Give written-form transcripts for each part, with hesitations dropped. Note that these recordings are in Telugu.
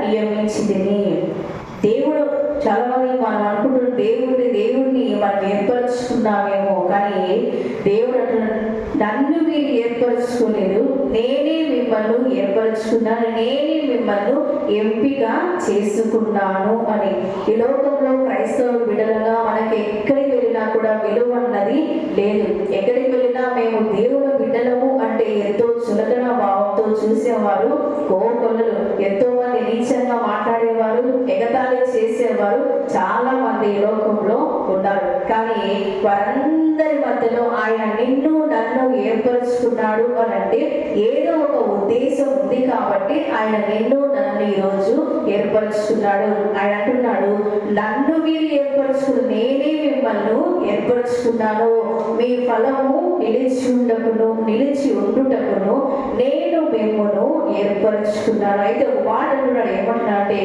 నియమించింది. దేవుడు చాలా మంది మనం అనుకుంటున్న దేవుడిని మనం ఏర్పరచుకున్నామేమో, కానీ దేవుడు అంటున్నాడు, నన్ను మీరు ఏర్పరచుకోలేదు, నేనే మిమ్మల్ని ఏర్పరచుకున్నాను, నేనే మిమ్మల్ని ఎంపిక చేసుకున్నాను అని. ఈ లోకంలో క్రైస్తవ బిడ్డలుగా మనకి ఎక్కడికి వెళ్ళినా కూడా విలువ అన్నది లేదు. ఎక్కడికి వెళ్ళినా మేము దేవుడు బిడ్డలము అంటే ఎంతో చులకన భావంతో చూసేవారు, కోపలు, ఎంతో మంది నీచంగా మాట్లాడేవారు, ఎగతాళి చేసేవారు చాలా మంది ఈ లోకంలో ఉన్నారు. కానీ వారందరి మధ్యలో ఆయన నిన్ను నన్ను ఏర్పరచుకున్నాడు అని అంటే ఏదో ఒక ఉద్దేశం ఉంది కాబట్టి ఆయన నిన్ను నన్ను ఈరోజు ఏర్పరచుకున్నాడు. ఆయన అంటున్నాడు, నన్ను మీరు ఏర్పరచుకుని నేనే మిమ్మల్ని ఏర్పరచుకున్నాను, మీ ఫలము నిలిచి ఉండుటకును నేను మిమ్మల్ని ఏర్పరచుకున్నాను. అయితే ఒక మాట అంటున్నాడు, ఏమంటున్నాడంటే,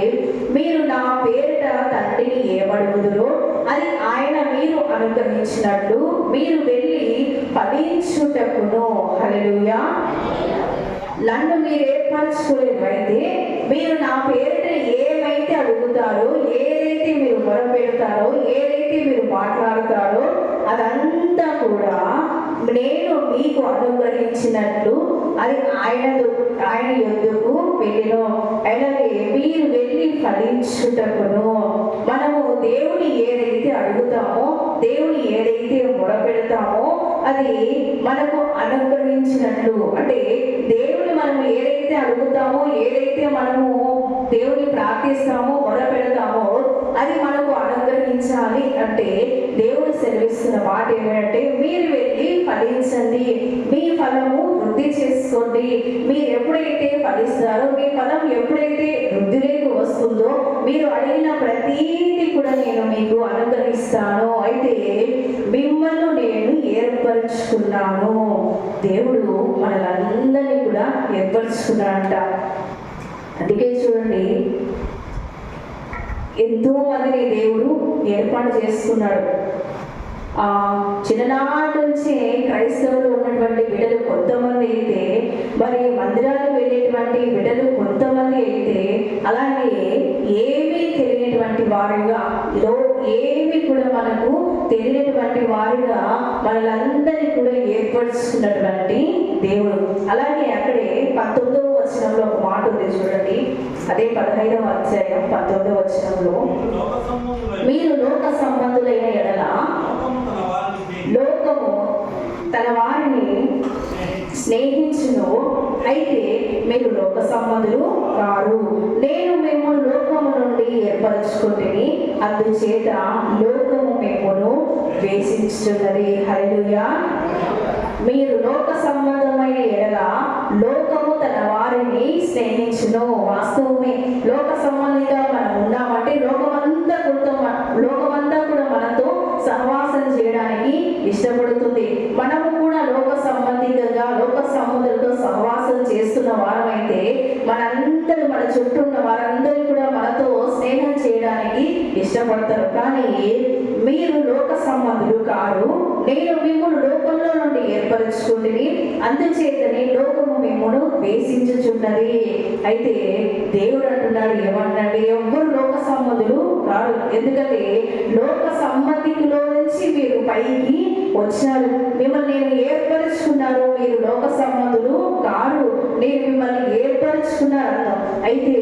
మీరు నా పేరిట తండ్రిని ఏమడుగుదురో అది ఆయన మీరు అనుగ్రహించినట్లు మీరు వెళ్ళి ఫలించుటకును. హల్లెలూయా. నన్ను మీరు ఏర్పరచుకోలేదు, అయితే మీరు నా పేరిట ఏమైతే అడుగుతారో, ఏదైతే మీరు మొరపెడతారో, ఏదైతే మీరు మాట్లాడతారో అదంతా కూడా నేను మీకు అనుగ్రహించినట్లు అది ఆయన యొద్దకు వెళ్ళిను. అలాగే మీరు వెళ్ళి ఫలించుటకును. మనము దేవుని ఏదైతే అడుగుతామో, దేవుని ఏదైతే మొరపెడతామో అది మనకు అనుగ్రహించినట్లు. అంటే దేవుని మనము ఏదైతే అడుగుతామో, ఏదైతే మనము దేవుని ప్రార్థిస్తామో, మొరపెడతామో అది మనకు అనుగ్రహించాలి అంటే దేవుడు సెలవిస్తున్న మాట ఏమంటే, మీరు వెళ్ళి ఫలించండి, మీ ఫలము వృద్ధి చేసుకోండి. మీరు ఎప్పుడైతే ఫలిస్తారో, మీ ఫలం ఎప్పుడైతే వృద్ధిలోకి వస్తుందో, మీరు అడిగిన ప్రతీది కూడా నేను మీకు అనుగ్రహిస్తాను. అయితే మిమ్మల్ని నేను ఏర్పరచుకున్నాను. దేవుడు మనలందరినీ కూడా ఏర్పరచుకున్నాడంట. అందుకే చూడండి, ఎంతో మందిని దేవుడు ఏర్పాటు చేసుకున్నాడు. చిన్ననాటి నుంచే క్రైస్తవులు ఉన్నటువంటి బిడ్డలు కొంతమంది అయితే, మరి మందిరాలకు వెళ్ళేటువంటి బిడ్డలు కొంతమంది అయితే, అలాగే ఏమీ తెలియనటువంటి వారిగా, ఏమి కూడా మనకు తెలియనటువంటి వారిగా మనలందరినీ కూడా ఏర్పరుచుకున్నటువంటి దేవుడు. అలాగే అక్కడే 19వ వచనంలో ఒక మాట ఉంది చూడండి. అదే 15వ అధ్యాయం 19వ వచనంలో, మీరు లోక సంబంధులైన ఎడల లోకము తన వారిని స్నేహించును, అయితే మీరు లోక సంబంధులు కారు. నేను మిమ్మల్ని లోకము నుండి ఏర్పరచుకుంటుని, అందుచేత లోకము మిమ్మల్ని ద్వేషించుతున్నది. హల్లెలూయా. మీరు లోక సంబంధమైన ఎడల లోకము తన వారిని స్నేహించును. వాస్తవమే, లోక సంబంధిగా మనం ఉన్నామంటే లోకమంతా కూడా మనతో సహవాసం చేయడానికి ఇష్టపడుతుంది. మనము కూడా లోక సంబంధికంగా లోక సంబంధులతో సహవాసం చేస్తున్న వారమైతే మనందరూ, మన చుట్టూ ఉన్న వారందరూ కూడా మనతో స్నేహం చేయడానికి ఇష్టపడతారు. కానీ మీరు లోక సంబంధులు కారు, నేను మిమ్మల్ని లోకంలో నుండి ఏర్పరచుకుంటుని, అందుచేతనే లోకము మిమ్మల్ని ద్వేషించుచున్నది. అయితే దేవుడు అంటున్నాడు, ఏమంటున్నాడు, ఎవ్వరు లోక సంబంధులు కాదు. ఎందుకంటే లోక సంబంధికులో నుంచి మీరు పైకి వచ్చారు. మిమ్మల్ని నేను ఏర్పరచుకున్నారు, మీరు లోక సంబంధులు కారు, నేను మిమ్మల్ని ఏర్పరచుకున్నాను. అయితే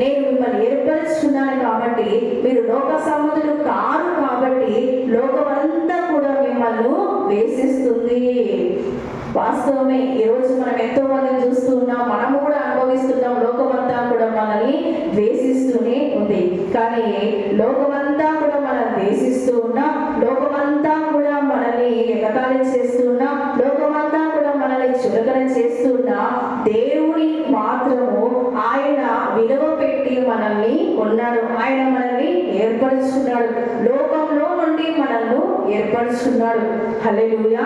నేను మిమ్మల్ని ఏర్పరచుకున్నాను కాబట్టి మీరు లోక సంబంధులు కారు, కాబట్టి లోకమంతా కూడా మిమ్మల్ని ద్వేషిస్తుంది. వాస్తవమే, ఈరోజు మనం ఎంతో మందిని చూస్తూ ఉన్నాం, మనము కూడా అనుభవిస్తున్నాం. లోకమంతా కూడా మనల్ని ద్వేషిస్తూనే ఉంది. కానీ లోకమంతా కూడా మనం ద్వేషిస్తూ ఉన్నా, లోకమంతా కూడా మనల్ని ఎగతాళి చేస్తున్నా, లోకమంతా కూడా మనల్ని చులకన చేస్తున్నా, దేవుని మాత్రము ఆయన విలువ పెట్టి మనల్ని కొన్నాడు. ఆయన మనల్ని ఏర్పరచుకున్నాడు, లోకంలో నుండి మనల్ని ఏర్పరచుకున్నాడు. హల్లెలూయా.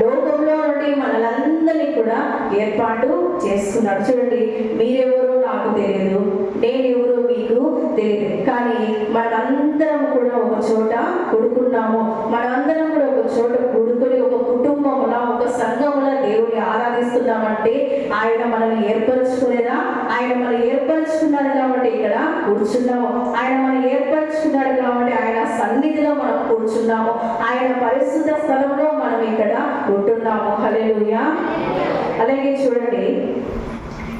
లోకంలో నుండి మనల్ని అందరినీ కూడా ఏర్పాటు చేసుకున్నాడు. చూడండి, మీరెవరో నాకు తెలియదు, నేనెవరో మీకు తెలియదు, కానీ మనందరం కూడా ఒక చోట కూడుకున్నాము. మనందరం కూడా ఒక చోట కూడుకొని ఒక కుటుంబంలో, ఒక సంఘంలో దేవుని ఆరాధిస్తున్నామంటే ఆయన మనల్ని ఏర్పరచుకోలేదా? ఆయన మనం ఏర్పరచుకున్నాడు కాబట్టి ఇక్కడ కూర్చున్నాము. ఆయన మనం ఏర్పరచుకున్నాడు కాబట్టి ఆయన సన్నిధిలో మనం కూర్చున్నాము. ఆయన పరిశుద్ధ స్థలంలో మనం ఇక్కడ ఉంటున్నాము. హల్లెలూయా. అలాగే చూడండి,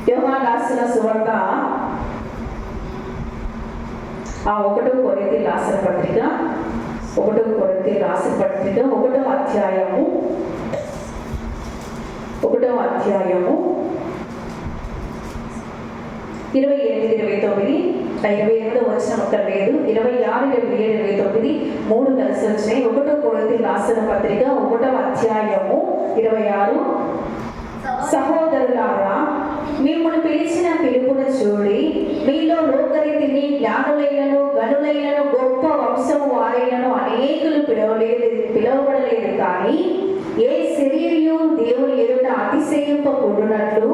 యోహాను రాసిన సువార్త 1 కొరింథీయులకు రాసిన పత్రిక 1 కొరింథీయులకు రాసిన పత్రిక 1వ అధ్యాయము 28-29, 28వ వచనం ఒక్కటి లేదు, 26, 27, 29 మూడు కలిసి వచ్చినాయి. 1 కొరింథీయులకు రాసిన పత్రిక 1వ అధ్యాయము 26. సహోదరులారా, మిమ్మల్ని పిలిచిన పిలుపును చూడి, మీలో లోకరీతిని జ్ఞానులైనను గనులైనను గొప్ప వంశము వారైనను అనేకులు పిలువబడలేదు. కానీ ఏ శరీరయు దేవుని ఎదుట అతిశయింపకూడనట్లు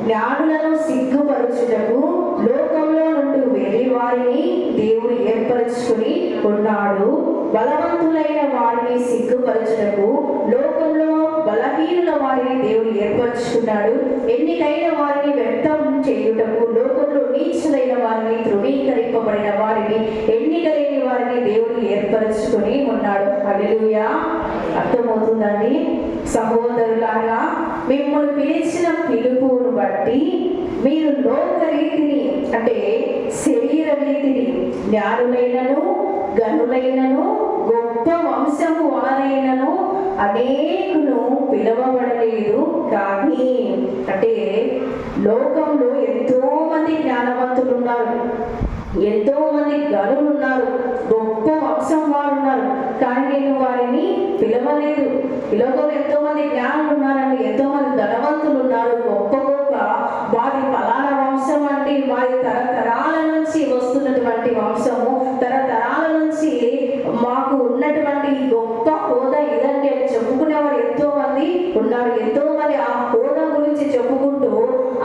జ్ఞానులను సిగ్గుపరచుటకు లోకంలో నుండి వెర్రి వారిని దేవుడు ఏర్పరచుకుని ఉన్నాడు. బలవంతులైన వారిని సిగ్గుపరచుటకు లోకంలో బలహీనుల వారిని దేవుడు ఏర్పరచుకున్నాడు. ఎన్నికైన వారిని వ్యక్తం చేయుటకు లోకంలో నీచులైన వారిని, తృణీకరింపబడిన వారిని, ఎన్నికలేని వారిని దేవుడు ఏర్పరచుకుని ఉన్నాడు. హల్లెలూయా. అర్థమవుతుందండి? సహోదరులారా, మిమ్మల్ని పిలిచిన పిలుపును బట్టి మీరు లోకరీతిని అంటే శరీర రీతిని జ్ఞానులైనను గనులైనను గొప్ప వంశము వారైనను అనేకులు పిలవబడలేదు. కానీ అంటే లోకంలో ఎంతో మంది జ్ఞానవంతులు ఉన్నారు, ఎంతో మంది గనులు ఉన్నారు, గొప్ప వంశం వారు ఉన్నారు, కానీ నేను వారిని పిలవలేదు. ఈ లోకంలో ఎంతో మంది జ్ఞానులు ఉన్నారండి, ఎంతో మంది ధనవంతులు ఉన్నారు, గొప్ప గొప్ప వారి ఫలానా వంశం అంటే వారి తరతరాల నుంచి వస్తున్నటువంటి వంశము, తరతరాల నుంచి మాకు ఉన్నటువంటి గొప్ప హోదా ఇదండి అని చెప్పుకునేవారు ఎంతో మంది ఉన్నారు. ఎంతో మంది ఆ హోదా గురించి చెప్పుకుంటూ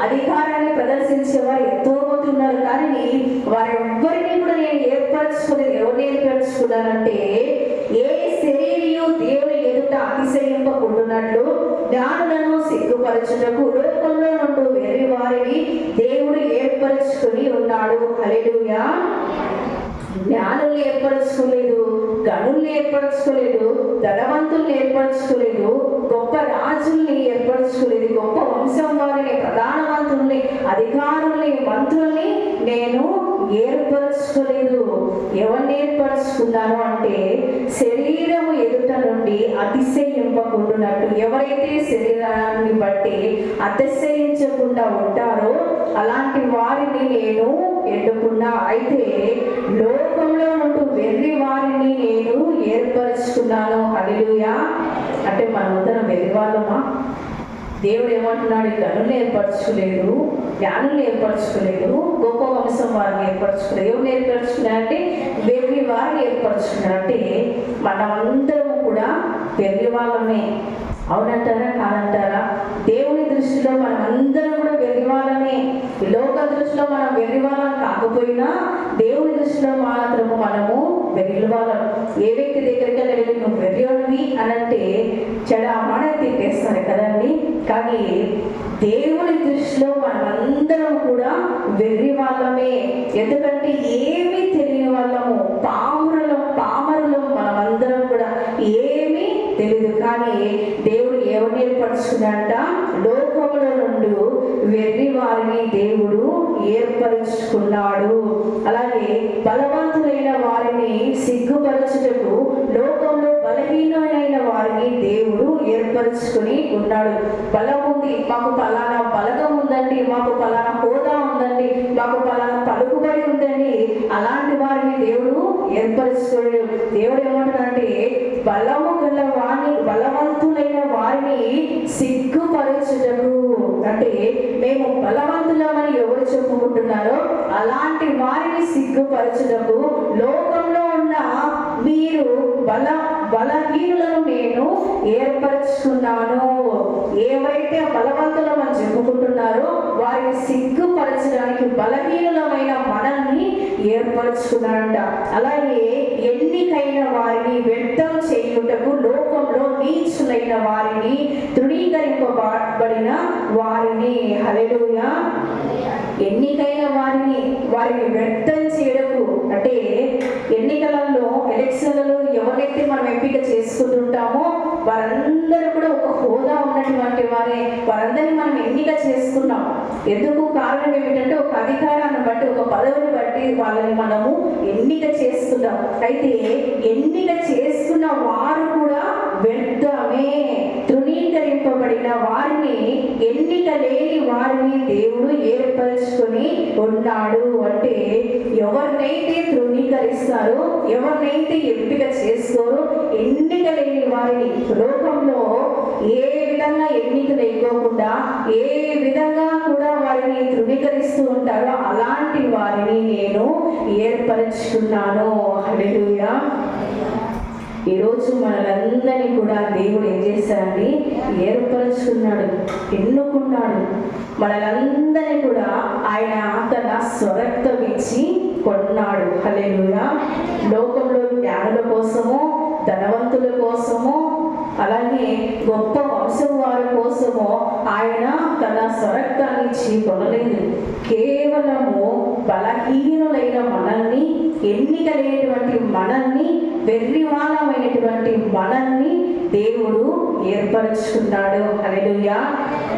అధికారాన్ని ప్రదర్శించేవారు ఎంతో మంది ఉన్నారు. కానీ వారెవ్వరినీ కూడా నేను ఏర్పరచుకునేది ఎవరిని ఏర్పరచుకున్నానంటే, ఏ శరీరయు దేవుని ఎదుట అతిశయింపకుండునట్లు జ్ఞానులను సిగ్గుపరచుటకు లోకంలో నుండి వెర్రి వారిని దేవుడు ఏర్పరచుకుని ఉన్నాడు. హల్లెలూయా. జ్ఞానుల్ని ఏర్పరచుకోలేదు, గనుల్ని ఏర్పరచుకోలేదు, ధనవంతుల్ని ఏర్పరచుకోలేదు, గొప్ప రాజుల్ని ఏర్పరచుకోలేదు, గొప్ప వంశం వారిని, ప్రధానమంత్రుల్ని, అధికారుల్ని, మంత్రుల్ని నేను ఏర్పరచుకోలేదు. ఎవరిని ఏర్పరచుకున్నాను అంటే శరీరము ఎదుట నుండి అతిశయింపకుండునట్టు. ఎవరైతే శరీరాన్ని బట్టి అతిశయించకుండా ఉంటారో అలాంటి వారిని నేను ఎన్నుకున్నా. అయితే లోకంలో నుండి వెర్రి వారిని నేను ఏర్పరచుకున్నాను. హల్లెలూయా. అంటే మనమందరం వెర్రి వాళ్ళమా? దేవుడు ఏమంటున్నాడు? గనుల్ని ఏర్పరచుకోలేదు, జ్ఞానుల్ని ఏర్పరచుకోలేదు, గొప్ప వంశం వారిని ఏర్పరచుకోలేదు. ఎవరిని ఏర్పరచుకున్నారంటే వెర్రి వారిని ఏర్పరచుకున్నారు. అంటే మనమందరం కూడా వెర్రి వాళ్ళమే. అవునంటారా కాదంటారా? దేవుని దృష్టిలో మనం అందరం కూడా వెర్రివాళ్ళమే. లోక దృష్టిలో మనం వెర్రివాళ్ళం కాకపోయినా దేవుని దృష్టిలో మాత్రము మనము వెర్రివాళ్ళం. ఏ వ్యక్తి దగ్గరికి వెళ్ళి నువ్వు వెర్రివాడివి అనంటే చెడమాడ తిట్టేస్తారు కదండి. కానీ దేవుని దృష్టిలో మనమందరం కూడా వెర్రి వాళ్ళమే. ఎందుకంటే ఏమీ తెలియని వాళ్ళము, పామరులం మనమందరం కూడా ఏమీ తెలియదు. కానీ దేవుడు ఎవరిని ఏర్పరచుకున్నాడంట? లోకముల నుండి వెర్రి వారిని దేవుడు ఏర్పరచుకున్నాడు. అలాగే బలవంతులైన వారిని సిగ్గుపరచుటకు లోకంలో బలహీనమైన వారిని దేవుడు ఏర్పరచుకుని ఉన్నాడు. బలం ఉంది, మాకు పలానా బలగం ఉందండి, మాకు పలానా హోదా ఉందండి, మాకు పలానా పలుకుబడి ఉందండి, అలాంటి వారిని దేవుడు ఏర్పరచుకోలేడు. దేవుడు ఏమంటాడంటే బలము గల వారిని, బలవంతులైన వారిని సిగ్గుపరచుటకు. అంటే మేము బలవంతులమని ఎవరు చెప్పుకుంటున్నారో అలాంటి వారిని సిగ్గుపరచుటకు లోకంలో ఉన్న మీరు బలహీనులను నేను ఏర్పరచుకున్నాను. ఏవైతే బలవంతులం అని చెప్పుకుంటున్నారో వారిని సిగ్గుపరచడానికి బలహీనులమైన మనల్ని ఏర్పరచుకున్నాడంట. అలాగే ఎన్నికైన వారిని వ్యర్థం చేయుటకు లోకంలో నీచులైన వారిని, తృణీకరింపబడిన వారిని, హల్లెలూయా, ఎన్నికైన వారిని వ్యర్థం చేయడము అంటే ఎన్నికలలో ఎలక్షన్లలో ఎవరైతే మనం ఎంపిక చేసుకుంటుంటామో వారందరూ కూడా ఒక హోదా ఉన్నటువంటి వారందరినీ మనం ఎన్నిక చేసుకున్నాం. ఎందుకు కారణం ఏమిటంటే ఒక అధికారాన్ని బట్టి, ఒక పదవిని బట్టి వాళ్ళని మనము ఎన్నిక చేసుకున్నాం. అయితే ఎన్నిక చేసుకున్న వారు కూడా వ్యర్థమే. తృణీకరింపబడిన వారిని, ఎన్నిక లేని వారిని దేవుడు ఏర్పరచుకొని ఉన్నాడు. అంటే ఎవరినైతే తృణీకరిస్తారో, ఎవరినైతే ఎంపిక చేసుకోరో, ఎన్నిక లేని వారిని లోకంలో ఏ విధంగా ఎన్నిక లేకోకుండా ఏ విధంగా కూడా వారిని తృణీకరిస్తూ ఉంటారో అలాంటి వారిని నేను ఏర్పరచుకున్నాను. హల్లెలూయా. ఈరోజు మనలందరినీ కూడా దేవుడు ఏం చేశాడండి? ఏర్పరచుకున్నాడు, ఎన్నుకున్నాడు. మనలందరినీ కూడా ఆయన తన స్వరక్తం ఇచ్చి కొన్నాడు. హల్లెలూయా. లోకంలో జ్ఞానుల కోసమో, ధనవంతుల కోసమో, అలాగే గొప్ప వంశం వారి కోసమో ఆయన తన స్వరక్తాన్ని ఇచ్చి కొనలేదు. కేవలము బలహీనులైన మనల్ని, ఎన్నిక లేనటువంటి మనల్ని, వెర్రివాళ్ళమైనటువంటి మనల్ని దేవుడు ఏర్పరచుకున్నాడు. హల్లెలూయా.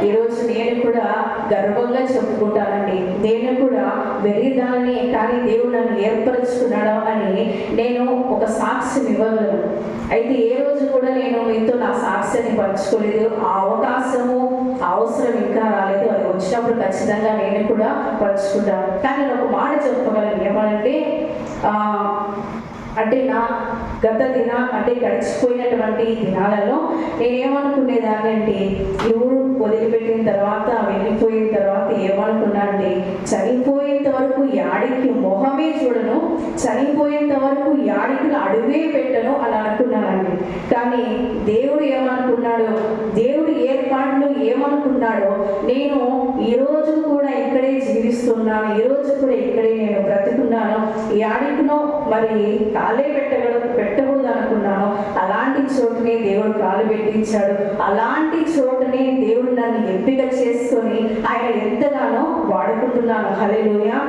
ఈరోజు నేను కూడా గర్వంగా చెప్పుకుంటానండి, నేను కూడా వెర్రిదాన్ని కానీ దేవుడు నన్ను ఏర్పరచుకున్నాడు అని నేను ఒక సాక్ష్యం ఇవ్వగలను. అయితే ఏ రోజు కూడా నేను మీతో నా సాక్ష్యాన్ని పంచుకోలేదు. ఆ అవకాశము, అవసరం ఇంకా రాలేదు. అది వచ్చినప్పుడు ఖచ్చితంగా నేను కూడా పంచుకుంటాను. కానీ నేను ఒక మాట చెప్పగలను. ఏమనంటే అంటే నా గడిచిపోయినటువంటి దినాలలో నేనేమనుకునేదాన్ని అంటే, ఈ ఊరు వదిలిపెట్టిన తర్వాత, వెళ్ళిపోయిన తర్వాత ఏమనుకున్నానంటే, చనిపోయేంత వరకు యాడికి మొహమే చూడను, చనిపోయేంత వరకు యాడికి అడుగే పెట్టను అని అనుకున్నానండి. కానీ దేవుడు ఏమనుకున్నాడు, దేవుడు ఏర్పాట్లు ఏమనుకున్నాడో, నేను ఈరోజు కూడా ఇక్కడే జీవిస్తున్నాను, ఈరోజు కూడా ఇక్కడే నేను బ్రతుకున్నాను. యాడికినో మరి కాలే పెట్టకూడదు అనుకున్నాను, అలాంటి చోటునే దేవుడు కాలు పెట్టించాడు. అలాంటి చోటునే దేవుడు నన్ను ఎంపిక చేసుకొని ఆయన ఎంతగానో వాడుకుంటున్నాను. హల్లెలూయా.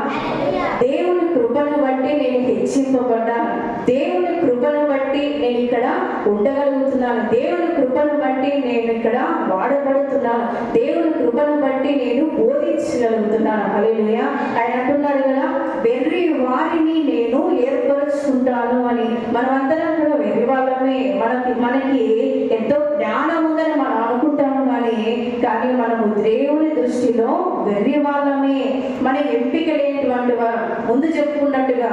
దేవుని కృపను బట్టి నేను హెచ్చింపబడ్డాను. దేవుని కృపను బట్టి నేను ఇక్కడ ఉండగలుగుతున్నాను. దేవుని కృపను బట్టి నేను ఇక్కడ వాడబడుతున్నాను. దేవుని కృపను బట్టి నేను బోధించగలుగుతున్నాను. హల్లెలూయా. ఆయన అంటున్నాడు కదా, వెర్రి వారిని నేను ఏర్పరచుకుంటాను అని. మనమందరం కూడా వెర్రి వాళ్ళమే. మనకి ఎంతో జ్ఞానం ఉందని మనం అనుకుంటాము, కానీ మనము దేవుని దృష్టిలో వెర్రి వాళ్ళమే. మన ఎంపిక లేనటువంటి వారు. ముందు చెప్పుకున్నట్టుగా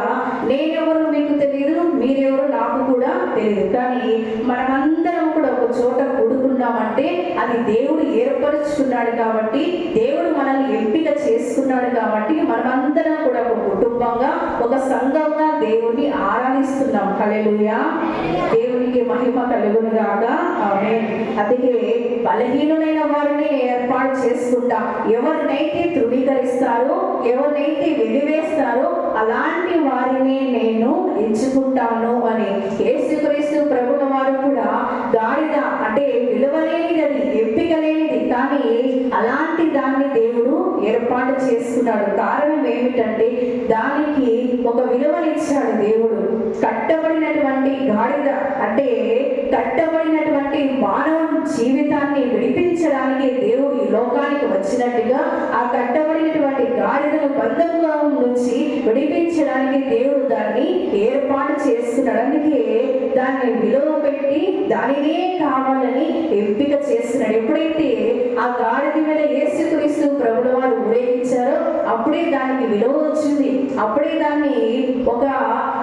నేనెవరు మీకు తెలియదు, మీరెవరు నాకు కూడా తెలియదు. కానీ మనమందరం కూడా ఒక చోట కూడుకున్నామంటే అది దేవుడు ఏర్పరచుకున్నాడు కాబట్టి, దేవుడు మనల్ని ఎంపిక చేసుకున్నాడు కాబట్టి మనమందరం కూడా ఒక కుటుంబంగా, ఒక సంఘంగా దేవుణ్ణి ఆరాధిస్తున్నాం. హల్లెలూయా. దేవునికి మహిమ కలుగును గాక. ఆమేన్. అందుకే బలహీనులైన వారిని ఏర్పాటు చేసుకుంటా. ఎవరినైతే తృణీకరిస్తారో, ఎవరినైతే వెలివేస్తారో అలాంటి వారిని నేను ఎంచుకుంటాను అని. యేసుక్రీస్తు ప్రభుల వారు కూడా గాడిద అంటే విలువలేనిది, అది ఎంపిక లేనిది, కానీ అలాంటి దాన్ని దేవుడు ఏర్పాటు చేసుకున్నాడు. కారణం ఏమిటంటే దానికి ఒక విలువనిచ్చాడు దేవుడు. కట్టబడినటువంటి గాడిద అంటే కట్టబడినటువంటి మానవ జీవితాన్ని విడిపించడానికి దేవుడు ఈ లోకానికి వచ్చినట్టుగా ఆ కట్టబడినటువంటి గాడిదను బంధంలో నుంచి విడిపించడానికి దేవుడు దాన్ని ఏర్పాటు చేస్తున్నాడు. అందుకే దాన్ని విలువ పెట్టి దానినే కావాలని ఎంపిక చేస్తున్నాడు. ఎప్పుడైతే ఆ గాడిద మీద యేసుక్రీస్తు ప్రభుల వారు ఊరేగించారో అప్పుడే దానికి విలువ వచ్చింది. అప్పుడే దాన్ని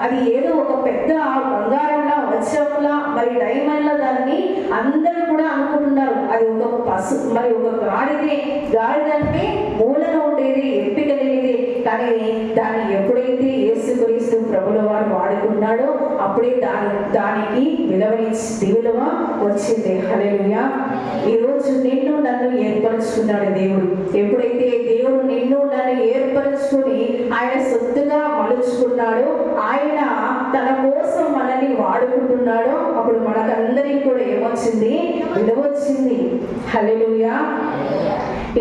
అది ఏదో ఒక పెద్ద బంగారంలా, వజ్రంలా, మరి డైమండ్లా దాన్ని అందరూ కూడా అనుకుంటున్నారు. అది ఒక గాడిదంటే మూలన ఉండేది, ఎంపిక లేనిది. దాన్ని ఎప్పుడైతే యేసుక్రీస్తు ప్రభుల వారు వాడుకున్నాడో అప్పుడే దానికి విలువ వచ్చింది. హల్లెలూయా. ఈరోజు నిన్ను నన్ను ఏర్పరచుకున్నాడు దేవుడు. ఎప్పుడైతే దేవుడు నిన్ను నన్ను ఏర్పరచుకుని ఆయన సొత్తుగా మలుచుకున్నాడో, ఆయన తన కోసం మనల్ని వాడుకుంటున్నాడో, అప్పుడు మనకందరికీ కూడా ఏమొచ్చింది? విలువ వచ్చింది. హల్లెలూయా.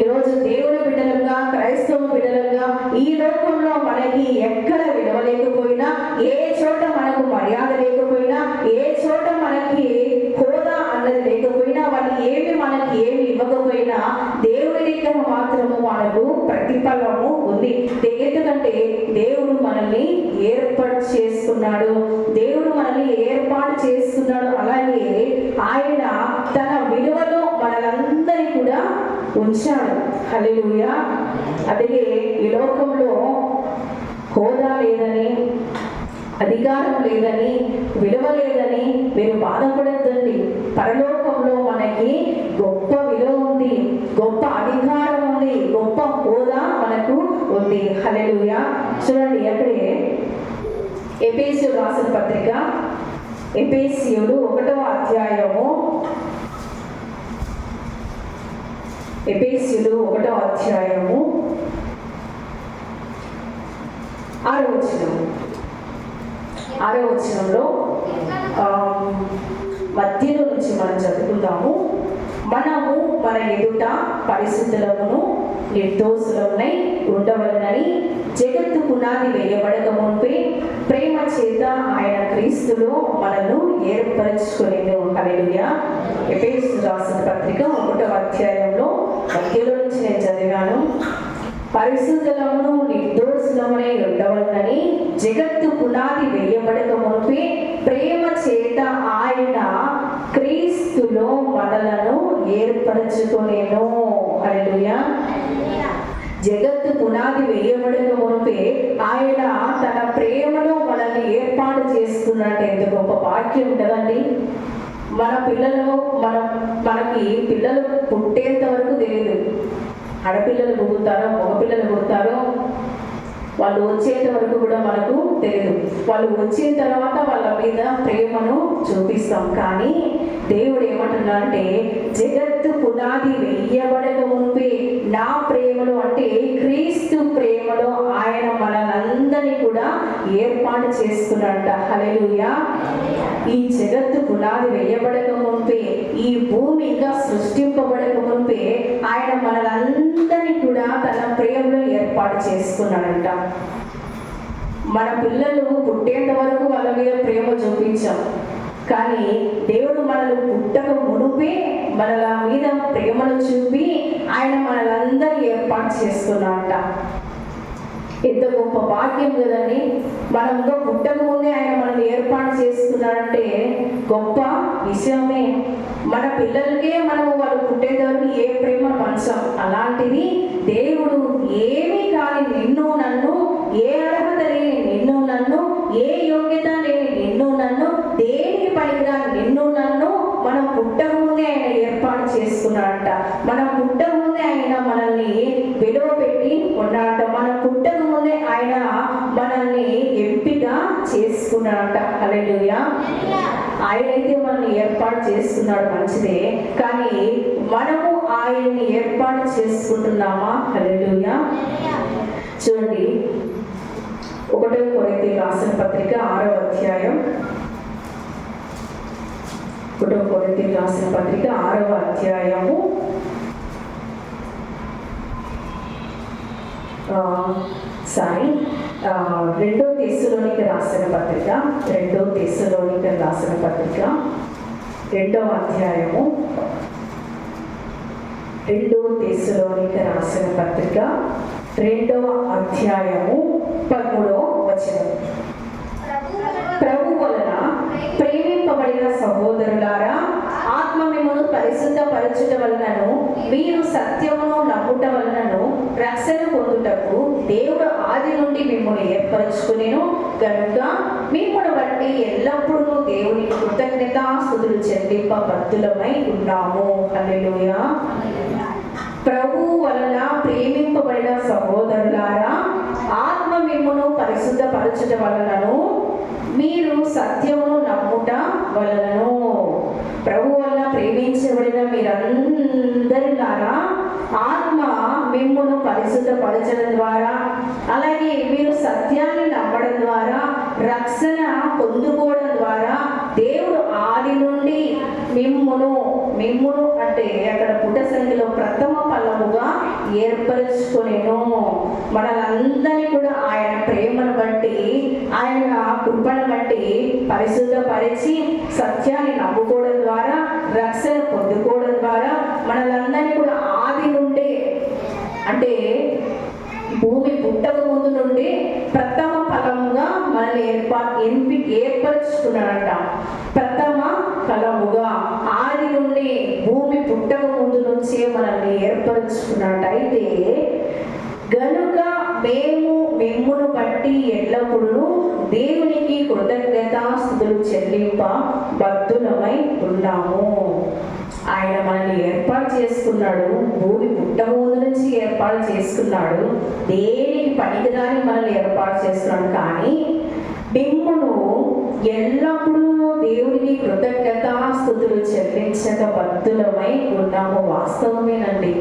ఈరోజు దేవుని బిడ్డలుగా, క్రైస్తవ బిడ్డలుగా ఈ లోకంలో మనకి ఎక్కడ విలువ లేకపోయినా, ఏ చోట మనకు మర్యాద లేకపోయినా, ఏ చోట మనకి హోదా అన్నది లేకపోయినా, వాళ్ళు మనకి ఏమి ఇవ్వకపోయినా దేవుని దగ్గర మాత్రము మనకు ప్రతిఫలము ఉంది. ఎందుకంటే దేవుడు మనల్ని ఏర్పాటు చేసుకున్నాడు. అలాగే ఆయన తన విలువలో మనలందరినీ కూడా ఉంచాడు. హల్లెలూయా. అదే ఈ లోకంలో హోదా లేదని, అధికారం లేదని, విలువ లేదని మీరు బాధపడద్దండి. పరలోకంలో మనకి గొప్ప విలువ ఉంది, గొప్ప అధికారం ఉంది, గొప్ప హోదా మనకు ఉంది. హల్లెలూయా. చూడండి, అక్కడే ఎఫెసీయులకు రాసిన పత్రిక, ఎఫెసీయులు 1వ అధ్యాయము, ఎఫెసీయులు 1వ అధ్యాయము 6వ వచనంలో మధ్యలో నుంచి మనం చదువుకుందాము. మనము మన ఎదుట పరిశుద్ధులమును నిర్దోషులమునై ఉండవలనని జగత్తు పునాది వేయబడక మునిపే ప్రేమ చేత ఆయన క్రీస్తులో మనను ఏర్పరచుకొనెను. హల్లెలూయా. ఎఫెసీయులకు రాసిన పత్రిక 1వ అధ్యాయంలో మధ్యలో నుంచి నేను చదివాను. పరిశుద్ధులమును నిర్దోషులమునై ఉండవలనని జగత్తు పునాది వేయబడక మునిపే ప్రేమ చేత ఆయన క్రీస్తులో మనలను ఏర్పరచుకొనెను. హల్లెలూయా. జగత్తు పునాది వేయబడక మునిపే ఆయన తన ప్రేమలో మనల్ని ఏర్పాటు చేసుకున్నట్టు ఎంత గొప్ప వాక్యం కదండి. మనకి పిల్లలు పుట్టేంత వరకు తెలియదు. ఆడపిల్లలు పుడతారో మగపిల్లలు పుడతారో వాళ్ళు వచ్చేంత వరకు కూడా మనకు తెలియదు. వాళ్ళు వచ్చిన తర్వాత వాళ్ళ మీద ప్రేమను చూపిస్తాం. కానీ దేవుడు ఏమంటున్నాడంటే, జగత్తు పునాది వేయబడక మునిపే నా ప్రేమలో, అంటే క్రీస్తు ప్రేమలో ఆయన మనలందరినీ కూడా ఏర్పాటు చేసుకున్నాడంట. హల్లెలూయా. ఈ జగత్తు పునాది వేయబడక మునిపే, ఈ భూమి ఇంకా సృష్టింపబడక మునిపే ఆయన మనలందరినీ కూడా తన ప్రేమలో ఏర్పాటు చేసుకున్నాడంట. మన పిల్లలు పుట్టేంత వరకు వాళ్ళ మీద ప్రేమ చూపించాం. కానీ దేవుడు మనల్ని పుట్టక మునిపే మనల మీద ప్రేమను చూపి ఆయన మనలందరినీ ఏర్పాటు చేసుకున్నాడంట. ఎంత గొప్ప భాగ్యం కదండి. మనముగా పుట్టక ముందే ఆయన మనల్ని ఏర్పాటు చేసుకున్నాడంటే గొప్ప విషయమే. మన పిల్లలకే మనము వాళ్ళు పుట్టేంత వరకు ఏ ప్రేమ పంచాం. అలాంటిది దేవుడు ఏమీ కాని నిన్ను నన్ను, ఏ అర్హత లేని నిన్ను నన్ను, ఏ యోగ్యత లేని నిన్ను నన్ను, దేనికి పనికిరాని నిన్ను నన్ను మనం పుట్టక ముందే ఆయన ఏర్పాటు చేసుకున్నాడంట. మనం పుట్టక ముందే ఆయన మనల్ని విలువ పెట్టి ఉన్నాడంట. మనం పుట్టక ముందే ఆయన మనల్ని ఎంపిక చేసుకున్నాడంట. హల్లెలూయా. ఆయనైతే మనల్ని ఏర్పాటు చేసుకున్నాడు, మంచిదే. కానీ మనము ఆయన్ని ఏర్పాటు చేసుకుంటున్నామా? హల్లెలూయా. చూడండి, 1వ కొరింథీయులకు రాసిన పత్రిక 6వ అధ్యాయం, 1వ కొరింథీయులకు రాసిన పత్రిక 6వ అధ్యాయము 2వ తెస్సలోనికీయులకు రాసిన పత్రిక, 2వ తెస్సలోనికీయులకు రాసిన పత్రిక 2వ అధ్యాయము, 2వ తెస్సలోనికీయులకు రాసిన పత్రిక 2వ అధ్యాయము 13వ వచనం. ప్రభు వలన ప్రేమింపబడిన సహోదరులారా, ఆత్మ మిమ్మును పరిశుద్ధపరచుట వలనను మీరు సత్యమును నమ్ముట వలనను రక్షణ పొందుటకు దేవుడు ఆది నుండి మిమ్మల్ని ఏర్పరచుకునేను కనుక మిమ్మల్ని బట్టి ఎల్లప్పుడూ దేవునికి కృతజ్ఞతాస్తుతులు చెల్లింప బద్ధులమై ఉన్నాము. హల్లెలూయా. ప్రభు వలన ప్రేమింపబడిన సహోదరులారా, పరచుట వలనను మీరు సత్యమును నమ్ముట వలనను. ప్రభు వల్ల ప్రేమించబడిన మీరందరిలారా ఆత్మ మిమ్మును పరిశుద్ధపరచడం ద్వారా, అలాగే మీరు సత్యాన్ని నమ్మడం ద్వారా, రక్షణ పొందుకోవడం ద్వారా దేవుడు ఆది నుండి మిమ్మును అంటే అక్కడ పుట్ట సంఖ్యలో ప్రథమ ఫలముగా ఏర్పరచుకొనెను. మనలందరినీ కూడా ఆయన ప్రేమను బట్టి, ఆయన కృపను బట్టి పరిశుద్ధపరిచి సత్యాన్ని నమ్ముకోవడం ద్వారా, రక్షణ పొందుకోవడం ద్వారా మనలందరినీ కూడా ఆది నుండి అంటే భూమి పుట్టక ముందు నుండి ప్రథమ ఫలముగా మనల్ని ఏర్పరచుకున్నాడంట. ప్రథమ ఫలముగా ఆది నుండి భూమి పుట్టక ముందు నుంచే మనల్ని ఏర్పరచుకున్నాడు. అయితే గనుక మేము మిమ్మును బట్టి ఎల్లప్పుడూ దేవునికి కృతజ్ఞతాస్తుతులు చెల్లింప బద్ధులమై ఉన్నాము. ఆయన మనల్ని ఏర్పాటు చేసుకున్నాడు, భూమి పుట్టక ముందు నుంచి ఏర్పాటు చేసుకున్నాడు, దేనికి పనికిరాని మనల్ని ఏర్పాటు చేస్తున్నాడు. కానీ మిమ్మును ఎల్లప్పుడూ దేవుడికి కృతజ్ఞతాస్తుతులు చెల్లించక బద్ధులమై ఉన్నాము. వాస్తవమేనండి.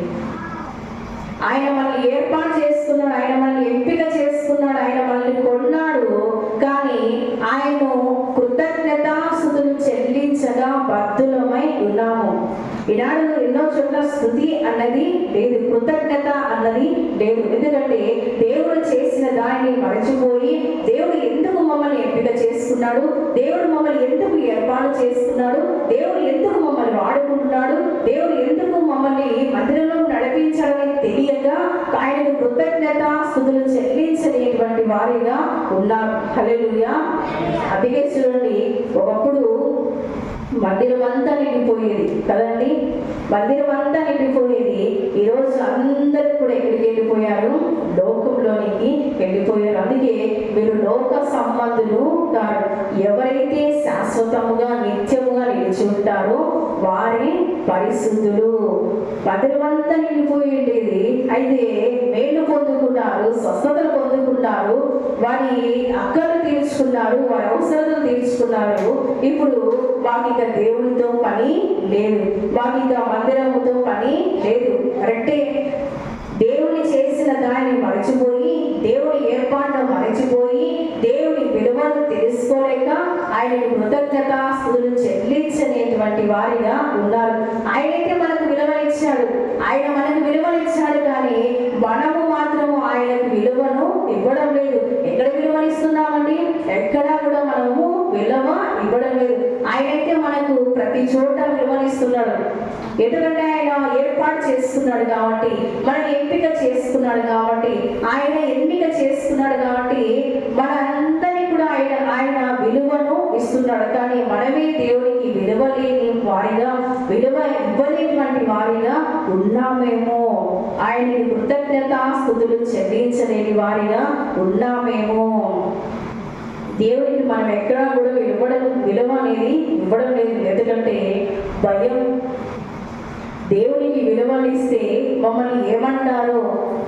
ఆయన మనల్ని ఏర్పాటు చేసుకున్నాడు, ఆయన మనల్ని ఎంపిక చేసుకున్నాడు, ఆయన మనల్ని కొన్నాడు. కానీ ఆయన కృతజ్ఞతాస్తుతులు చెల్లించగా బద్ధులమై ఉన్నాము. ఈనాడు ఎన్నో చోట్ల స్తుతి అన్నది లేదు, కృతజ్ఞత అన్నది లేదు. ఎందుకంటే దేవుడు చేసిన దాన్ని మరచిపోయి, దేవుడు ఎందుకు మమ్మల్ని ఎంపిక చేసుకున్నాడు, దేవుడు మమ్మల్ని ఎందుకు ఏర్పాటు చేసుకున్నాడు, దేవుడు ఎందుకు మమ్మల్ని వాడుకుంటున్నాడు, దేవుడు ఎందుకు మమ్మల్ని మందిరంలో నడిపించాలని తెలియక ఆయనకు కృతజ్ఞత స్తుతులు చెల్లించలేటువంటి వారిగా ఉన్నారు. హల్లెలూయా. అందుకే చూడండి, ఒకప్పుడు మందిరం అంతా నిండిపోయేది కదండి, మందిరం అంతా నిండిపోయేది. ఈరోజు అందరూ కూడా ఎక్కడికి వెళ్ళిపోయారు? లోకంలోనికి వెళ్ళిపోయారు. అందుకే మీరు లోక సంబంధులు కాదు. ఎవరైతే శాశ్వతముగా నిత్యముగా నిలిచి ఉంటారో వారి పరిశుద్ధులు. మందిరం అంతా నిండిపోయేది. అయితే మేలు పొందుకున్నారు, స్వస్థతలు పొందుకున్నారు, వారి అక్కలు తీర్చుకున్నారు, వారి అవసరాలు తీర్చుకున్నారు. ఇప్పుడు వారికి దేవునితో పని లేదు, వారికి మందిరముతో పని లేదు. అంటే దేవుని చేసిన దాన్ని మరచిపోయి, దేవుని ఏర్పాటును మరచిపోయి, దేవుని విలువను తెలుసుకోలేక ఆయనకు కృతజ్ఞతాస్తుతులు చెల్లించనేటువంటి వారిగా ఉన్నారు. ఆయనైతే మనకు విలువనిచ్చాడు, ఆయన మనకు విలువనిచ్చాడు, కానీ మనము మాత్రము ఆయనకు విలువను ఇవ్వడం లేదు. ఎక్కడ విలువనిస్తున్నామండి? ఎక్కడా కూడా మనము విలువ ఇవ్వడం లేదు. ఆయనైతే మనకు ప్రతి చోట విలువనిస్తున్నాడు. ఎందుకంటే ఆయన ఏర్పాటు చేసుకున్నాడు కాబట్టి, మనం ఎంపిక చేసుకున్నాడు కాబట్టి, ఆయన ఎన్నిక చేసుకున్నాడు కాబట్టి మనందరినీ కూడా ఆయన విలువను ఇస్తున్నాడు. కానీ మనమే దేవునికి విలువ లేని వారిగా, విలువ ఇవ్వలేటువంటి వారిగా ఉన్నామేమో, ఆయనకి కృతజ్ఞతాస్తుతులు చెల్లించలేని వారిగా ఉన్నామేమో. దేవునికి మనం ఎక్కడా కూడా విలువ అనేది ఇవ్వడం లేదు. ఎందుకంటే భయం. దేవునికి విలువనిస్తే మమ్మల్ని ఏమంటారో,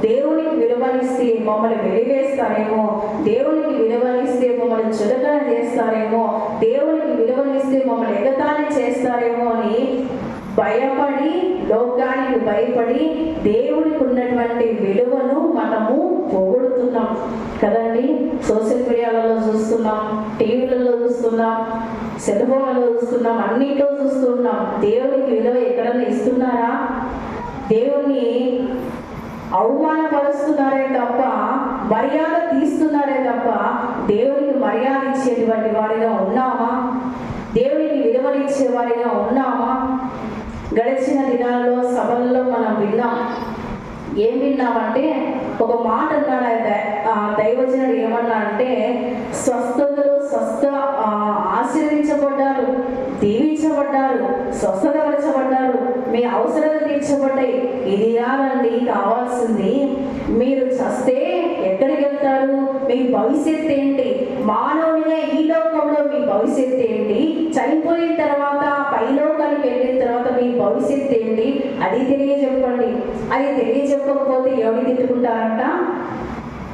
దేవునికి విలువనిస్తే మమ్మల్ని వెలివేస్తారేమో, దేవునికి విలువనిస్తే మమ్మల్ని చులకన చేస్తారేమో, దేవునికి విలువనిస్తే మమ్మల్ని ఎగతాళి చేస్తారేమో అని భయపడి, లోకానికి భయపడి దేవుడికి ఉన్నటువంటి విలువను మనము పొగుడుతున్నాం కదండి. సోషల్ మీడియాలలో చూస్తున్నాం, టీవీలలో చూస్తున్నాం, సెల్ ఫోన్లలో చూస్తున్నాం, అన్నింటిలో చూస్తున్నాం. దేవునికి విలువ ఎక్కడన్నా ఇస్తున్నారా? దేవుణ్ణి అవమానపరుస్తున్నారే తప్ప, మర్యాద తీస్తున్నారే తప్ప దేవునికి మర్యాద ఇచ్చేటువంటి వారిగా ఉన్నామా? దేవునికి విలువనిచ్చే వారిగా ఉన్నామా? గడిచిన దినాల్లో సభల్లో మనం విన్నాం. ఏం విన్నామంటే, ఒక మాట అన్నాడు దైవజనుడు. ఏమన్నా అంటే, ఆశీర్వదించబడ్డారు, దీవించబడ్డారు, స్వస్థతపరచబడ్డారు, మీ అవసరాలు తీర్చబడ్డాయి. ఇది కాదండి కావాల్సింది. మీరు చస్తే ఎక్కడికి వెళ్తారు? మీ భవిష్యత్తు ఏంటి? మానవునిగా ఈ లోకంలో మీ భవిష్యత్తు ఏంటి? చనిపోయిన తర్వాత పైలోకానికి వెళ్ళిన తర్వాత మీ భవిష్యత్తు ఏంటి? అది తెలియజెప్పండి. అది తెలియజెప్పకపోతే ఎవరిని తిట్టుకుంటారంట?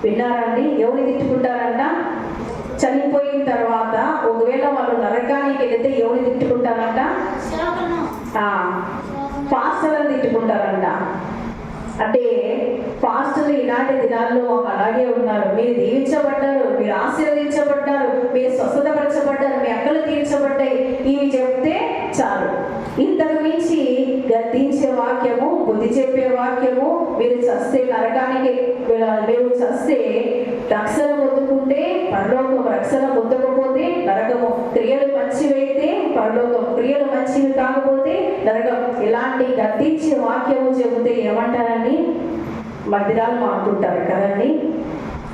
విన్నారండి? ఎవరు తిట్టుకుంటారంట? చనిపోయిన తర్వాత ఒకవేళ వాళ్ళు నరకానికి వెళితే ఎవరు తిట్టుకుంటారంట? పాస్టర్లను తిట్టుకుంటారంట. అంటే పాస్టర్లు ఈనాటి దినాల్లో అలాగే ఉన్నారు. మీరు దీవించబడ్డారు, మీరు ఆశీర్వదించబడ్డారు, మీరు స్వస్థతపరచబడ్డారు, మీ అక్కలు తీర్చబడ్డాయి, ఇవి చెప్తే చాలు. ఇంతకు మించి గద్దించే వాక్యము, బుద్ధి చెప్పే వాక్యము, మీరు చస్తే నరకానికి, మీరు చస్తే రక్షణ పొందుకుంటే పరలోకం, రక్షణ పొందకపోతే నరకము, క్రియలు మంచివైతే పరలోకం, క్రియలు మంచివి కాకపోతే నరకం. ఇలాంటి గద్దించే వాక్యము చెబితే ఏమంటారండి? మధ్యరాలు మాట్లాడుతుంటారు కదండి.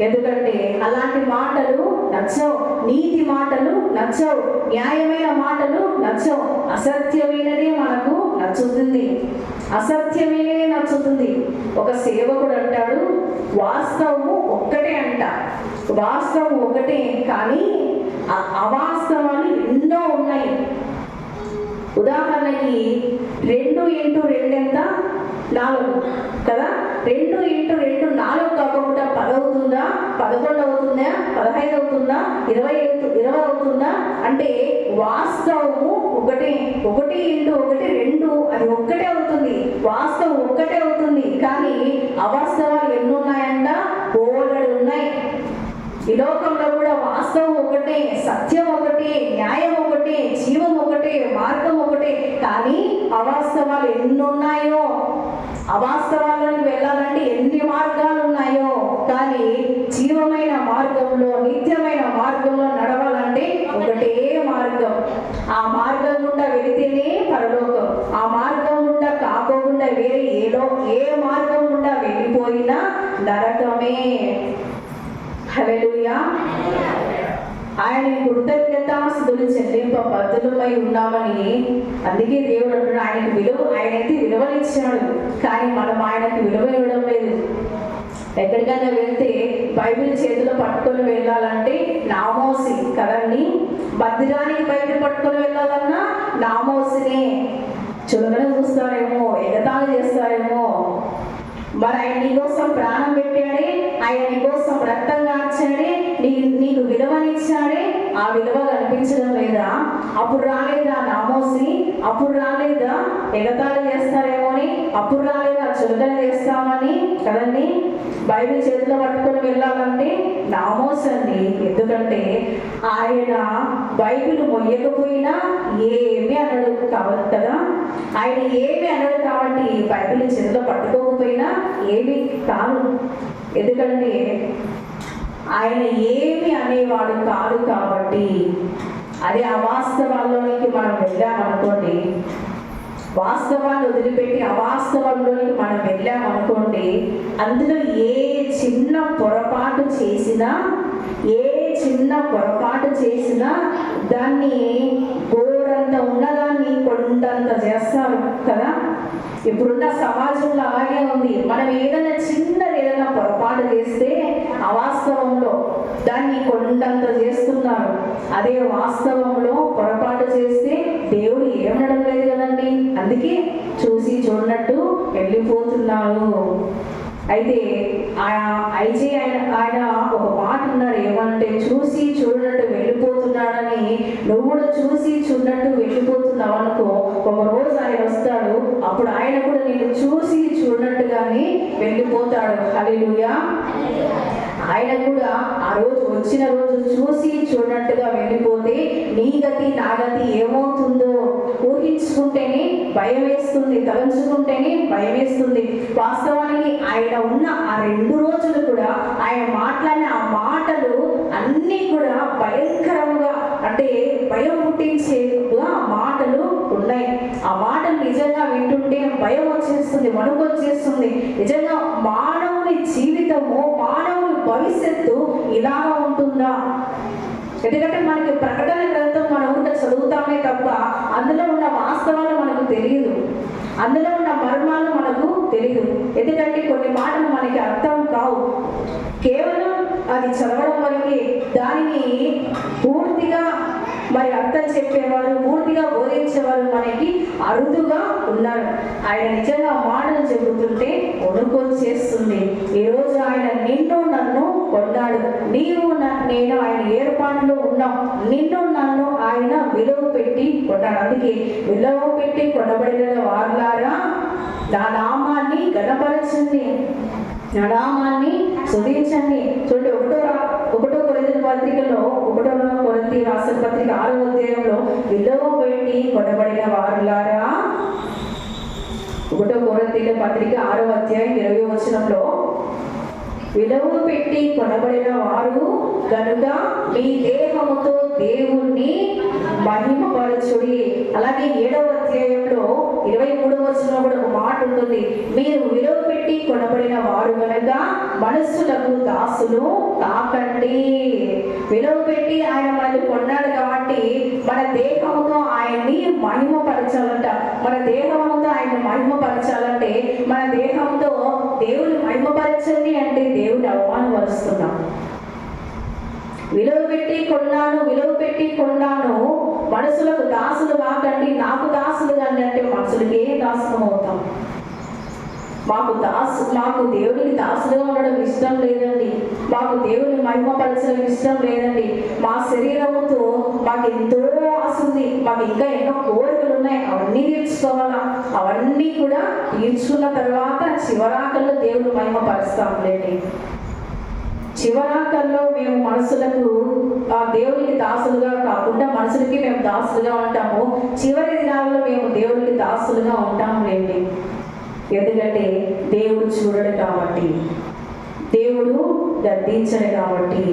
ఎందుకంటే అలాంటి మాటలు నచ్చవు, నీతి మాటలు నచ్చవు, న్యాయమైన మాటలు నచ్చవు. అసత్యమైనదే మనకు నచ్చుతుంది, అసత్యమైనదే నచ్చుతుంది. ఒక సేవకుడు అంటాడు, వాస్తవము ఒక్కటే అంట, వాస్తవం ఒకటే, కానీ అవాస్తవాలు ఎన్నో ఉన్నాయి. ఉదాహరణకి 2 × 2 ఎంత? 4 కదా. 2 × 2 4 కాకుండా 10 అవుతుందా, 11 అవుతుందా, 15 అవుతుందా, 20 అవుతుందా? అంటే వాస్తవము ఒకటే. 1 × 1 2, అది ఒక్కటే అవుతుంది, వాస్తవం ఒక్కటే అవుతుంది. కానీ అవాస్తవాలు ఎన్ని ఉన్నాయంట? బోలెడు ఉన్నాయి. ఈ లోకంలో కూడా వాస్తవం ఒకటే, సత్యం ఒకటే, న్యాయం ఒకటే, జీవం ఒకటే, మార్గం ఒకటే. కానీ అవాస్తవాలు ఎన్ని ఉన్నాయో, అవాస్తవాలను వెళ్ళాలంటే ఎన్ని మార్గాలు ఉన్నాయో, కానీ జీవమైన మార్గంలో, నిత్యమైన మార్గంలో నడవాలంటే ఒకటే మార్గం. ఆ మార్గం గుండా వెళితేనే పరలోకం. ఆ మార్గం గుండా కాకుండా వేరే ఏ మార్గం గుండా వెళ్ళిపోయినా నరకమే. హల్లెలూయా. ఆయన కృతజ్ఞతాస్తుతులు చెల్లింప బద్ధులమై ఉన్నామని అందుకే దేవుడు అంటున్నాడు. ఆయనైతే విలువనిచ్చాడు, కానీ మనం ఆయనకు విలువ ఇవ్వడం లేదు. ఎక్కడికైనా వెళ్తే బైబిల్ చేతిలో పట్టుకొని వెళ్ళాలంటే నామోసి కదండి. మందిరానికి బైబిల్ పట్టుకొని వెళ్ళాలన్నా నామోసినే. చులకన చూస్తారేమో, ఎగతాళి చేస్తారేమో. మరి ఆయన నీకోసం ప్రాణం పెట్టాడే, ఆయన నీకోసం రక్తం కార్చాడే, నీకు విలువనిచ్చాడే. ఆ విలువ కనిపించడం లేదా? అప్పుడు రాలేదా నామోసి? అప్పుడు రాలేదా ఎగతాళి చేస్తారేమో అని? అప్పుడు రాలేదా చులకన చేస్తామని? కదండి. బైబిల్ చేతిలో పట్టుకొని వెళ్ళాలంటే నామోస్ అండి. ఎందుకంటే ఆయన బైబిల్ మొయ్యకపోయినా ఏమీ అనడు కావాలి కదా. ఆయన ఏమి అనడు కాబట్టి బైబిల్ చేతిలో పట్టుకోకపోయినా ఏమీ కాదు. ఎందుకంటే ఆయన ఏమి అనేవాడు కాదు కాబట్టి. అదే అవాస్తవాల్లోనికి మనం వెళ్ళామనుకోండి, వాస్తవాన్ని వదిలిపెట్టి అవాస్తవంలోనికి మనం వెళ్ళామనుకోండి, అందులో ఏ చిన్న పొరపాటు చేసినా దాన్ని గోరంత ఉన్నదాన్ని కొండంత చేస్తారు కదా. ఇప్పుడున్న సమాజంలో అలాగే ఉంది. మనం ఏదైనా పొరపాటు చేస్తే అవాస్తవంలో దాన్ని కొండంత చేస్తున్నారు. అదే వాస్తవంలో పొరపాటు చేస్తే దేవుడు ఏమనడం లేదు కదండి. అందుకే చూసి చూడనట్టు వెళ్ళిపోతున్నారు. అయితే ఆయన ఒక మాట ఉన్నాడు, ఏమంటే చూసి చూడనట్టు వెళ్ళిపోతున్నాడని. నువ్వు కూడా చూసి చూడనట్టు వెళ్ళిపోతున్నావు అనుకో, ఒక రోజు ఆయన వస్తాడు, అప్పుడు ఆయన కూడా నేను చూసి చూడనట్టుగానే వెళ్ళిపోతాడు. హల్లెలూయా. ఆయన కూడా ఆ రోజు వచ్చిన రోజు చూసి చూడనట్టుగా వెళ్ళిపోతే నీ గతి నా గతి ఏమవుతుందో ఊహించుకుంటేనే భయం వేస్తుంది, తలంచుకుంటేనే భయం వేస్తుంది. వాస్తవానికి ఆయన ఉన్న ఆ 2 రోజులు కూడా ఆయన మాట్లాడిన ఆ మాటలు అన్నీ కూడా భయంకరంగా, అంటే భయం పుట్టించేగా మాటలు ఉన్నాయి. ఆ మాటలు నిజంగా వింటుంటే భయం వచ్చేస్తుంది, వణుకు వచ్చేస్తుంది. నిజంగా మానవుని జీవితము, మానవుని భవిష్యత్తు ఇలాగా ఉంటుందా? ఎందుకంటే మనకి ప్రకటన గ్రంథం మనం కూడా చదువుతామే తప్ప అందులో ఉన్న వాస్తవాలు మనకు తెలియదు, అందులో ఉన్న మర్మాలు మనకు తెలియదు. ఎందుకంటే కొన్ని మాటలు మనకి అర్థం కావు. కేవలం అది చదవడం వరకే. దానిని పూర్తిగా మరి అర్థం చెప్పేవారు, పూర్తిగా బోధించేవారు మనకి అరుదుగా ఉన్నారు. ఆయన నిజంగా మాటలు చెబుతుంటే వణుకొచ్చేస్తుంది. ఈరోజు ఆయన నిన్ను నన్ను కొన్నాడు. నేను ఆయన ఏర్పాటులో ఉన్నాం, నిన్ను నన్ను ఆయన విలువ పెట్టి కొన్నాడు. అందుకే విలువ పెట్టి కొనబడిన వారులారా నా నామాన్ని గణపరచండి, నా నామాన్ని స్తుతించండి. చూడండి, ఒకటో కొరింథీ పత్రికలో 1 కొరింథీ రాసిన పత్రిక 6వ అధ్యాయంలో విలువ పెట్టి కొనబడిన వారులారా, 1 కొరింథీల పత్రిక 6వ అధ్యాయం 20వ వచనంలో విలువ పెట్టి కొనబడిన వారు కనుక మీ దేహముతో దేవుణ్ణి మహిమపరచుడి. అలాగే 7వ అధ్యాయంలో 23వ వచనంలో కూడా ఒక మాట ఉంటుంది, మీరు విలువ పెట్టి కొనబడిన వారు కనుక మనస్సులకు దాసులు కాకండి. విలువ పెట్టి ఆయన మనల్ని కొన్నాడు కాబట్టి మన దేహముతో ఆయన్ని మహిమపరచాలంట. మన దేహంతో ఆయన మహిమపరచాలంటే మన దేహంతో దేవుని మహిమపరచండి అంటే దేవుని అవమానపరుస్తున్నాం. విలువ పెట్టి కొన్నాను, మనసులకు దాసులు కాకండి, నాకు దాసులు కండి అంటే మనుషులకి ఏ దాసులం అవుతాం? మాకు దేవునికి దాసులుగా ఉండడం ఇష్టం లేదండి, మాకు దేవుని మహిమపరచడం ఇష్టం లేదండి. మా శరీరముతో మాకు ఎంతో ఆశ ఉంది, మాకు ఇంకా ఎన్నో కోరికలు ఉన్నాయి, అవన్నీ తీర్చుకోవాలా. అవన్నీ కూడా తీర్చుకున్న తర్వాత చివరాకల్లో దేవుని మహిమపరుస్తాంలేండి. చివరాకల్లో మేము మనసులకు ఆ దేవునికి దాసులుగా కాకుండా మనుషులకి మేము దాసులుగా ఉంటాము. చివరి దినాల్లో మేము దేవునికి దాసులుగా ఉంటాంలేండి. ఎందుకంటే దేవుడు చూడడు కాబట్టి, దేవుడు గద్దించడు కాబట్టి,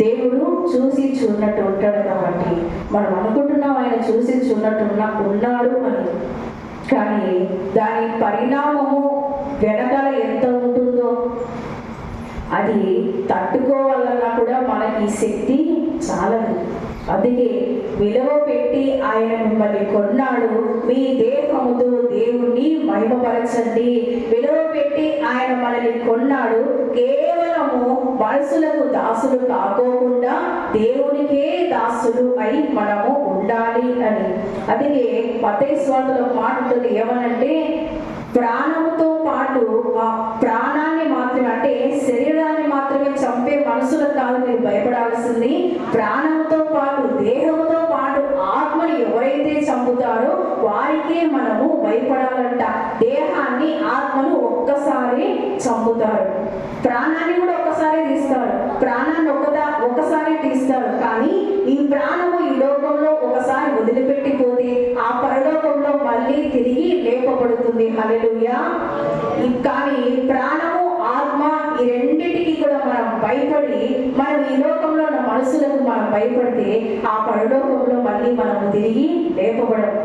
దేవుడు చూసి చూడనట్టు ఉంటాడు కాబట్టి మనం అనుకుంటున్నాం ఆయన చూసి చూడనట్టు ఉన్నాడు అని. కానీ దాని పరిణామము వెనకాల ఎంత ఉంటుందో అది తట్టుకోవాలన్నా కూడా మనకి శక్తి చాలదు. అందుకే విలువ పెట్టి ఆయన మిమ్మల్ని కొన్నాడు, మీ దేహముతో దేవుణ్ణి మహిమపరచండి. విలువ పెట్టి ఆయన మనల్ని కొన్నాడు, కేవలము మనసులకు దాసులు కాకోకుండా దేవునికే దాసులు అయి మనము ఉండాలి అని. అందుకే మత్తయి సువార్తలో మాట ఉంటుంది, ఏమనంటే ప్రాణముతో పాటు ఆ ప్రాణాన్ని మాత్రమే, అంటే శరీరాన్ని మాత్రమే చంపే మనుషులకు కాదు మీరు భయపడాల్సింది, ప్రాణంతో పాటు దేహంతో పాటు ఆత్మని ఎవరైతే చంపుతారో వారికే మనము భయపడాలంట. దేహాన్ని ఆత్మను ఒక్కసారి చంపుతారు, ప్రాణాన్ని కూడా ఒక్కసారి తీస్తారు, ప్రాణాన్ని ఒకసారి తీస్తారు. కానీ ఈ ప్రాణము ఈ లోకంలో ఒకసారి వదిలిపెట్టిపోతే ఆ పరలోకంలో మళ్ళీ తిరిగి లేపబడుతుంది. హల్లెలూయా. కానీ ప్రాణము ఆత్మ ఈ రెండింటికి కూడా మనం భయపడి, మనం ఈ లోకంలో ఉన్న మనసులకు మనం భయపడితే ఆ పరలోకంలో మళ్ళీ మనం తిరిగి లేపబడం.